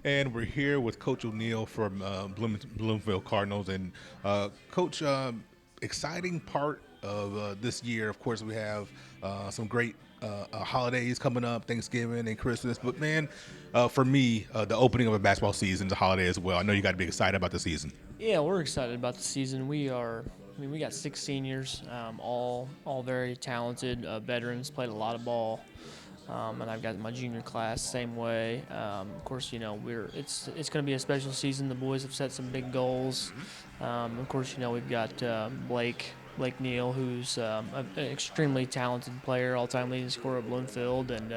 And we're here with Coach O'Neill from Bloomfield Cardinals. And Coach, exciting part of this year, of course, we have some great holidays coming up, Thanksgiving and Christmas. But man, for me, the opening of a basketball season is a holiday as well. I know you got to be excited about the season. Yeah, we're excited about the season. We got six seniors, all very talented veterans, played a lot of ball. And I've got my junior class same way. Of course, it's going to be a special season. The boys have set some big goals. Of course, we've got Blake Neal, who's an extremely talented player, all-time leading scorer at Bloomfield, and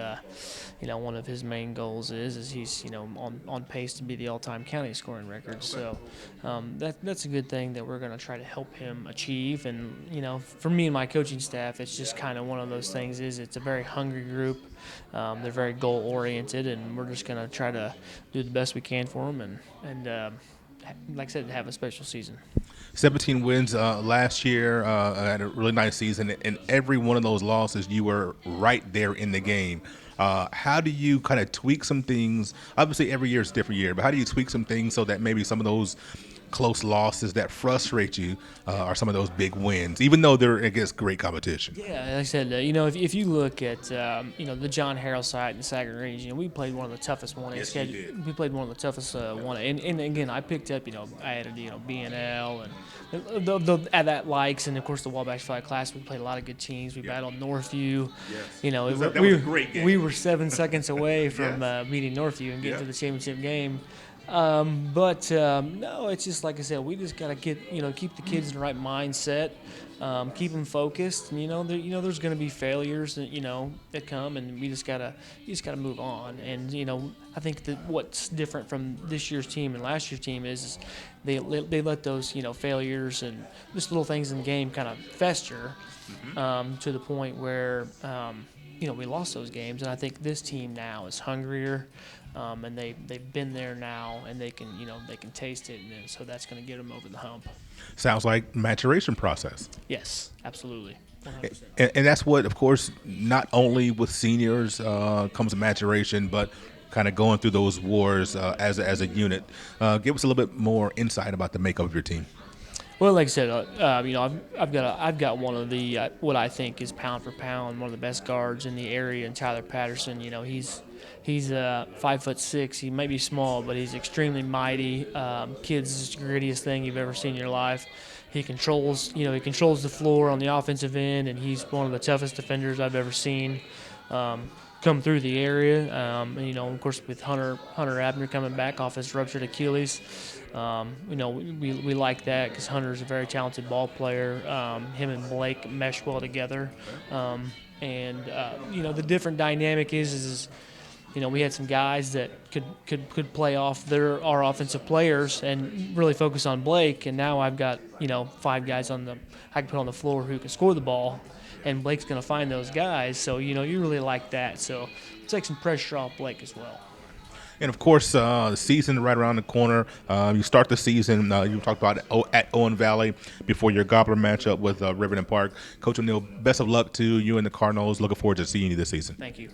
one of his main goals is he's on pace to be the all-time county scoring record. So that's a good thing that we're going to try to help him achieve. And for me and my coaching staff, it's just kind of one of those things. It's a very hungry group. They're very goal-oriented, and we're just going to try to do the best we can for them, and like I said, have a special season. 17 wins last year. Had a really nice season. And every one of those losses, you were right there in the game. How do you kind of tweak some things? Obviously, every year is a different year, but how do you tweak some things so that maybe some of those close losses that frustrate you are some of those big wins, even though they're against great competition? Yeah, like I said, if you look at the John Harrell site in the Sagan region, we played one of the toughest 1A Yes, you did. We played one of the toughest 1A, and again, I picked up, I added BNL and add that likes, and of course the Wabash Flag Class. We played a lot of good teams. We battled Northview. Yes. That was a great game. We were 7 seconds away from Yes. Beating Northview and getting to the championship game. No, it's just like I said. We just gotta keep the kids in the right mindset, keep them focused. And, there's gonna be failures that come, and you just gotta move on. And I think that what's different from this year's team and last year's team is they let those failures and just little things in the game kind of fester to the point where we lost those games. And I think this team now is hungrier. And they've been there now, and they can taste it, and so that's going to get them over the hump. Sounds like maturation process. Yes, absolutely, 100%. And that's what, of course, not only with seniors comes maturation, but kind of going through those wars as a unit. Give us a little bit more insight about the makeup of your team. Well, like I said, I've got one of the what I think is pound for pound one of the best guards in the area, and Tyler Patterson. He's 5'6". He may be small, but he's extremely mighty. Kid's the grittiest thing you've ever seen in your life. He controls the floor on the offensive end, and he's one of the toughest defenders I've ever seen come through the area. Of course, with Hunter Abner coming back off his ruptured Achilles, we like that because Hunter's a very talented ball player. Him and Blake mesh well together. The different dynamic is we had some guys that could play off our offensive players and really focus on Blake, and now I've got 5 guys I can put on the floor who can score the ball, and Blake's going to find those guys. So you really like that. So take some pressure off Blake as well. And, of course, the season right around the corner. You start the season, you talked about at Owen Valley before your Gobbler matchup with Riverton Park. Coach O'Neill, best of luck to you and the Cardinals. Looking forward to seeing you this season. Thank you.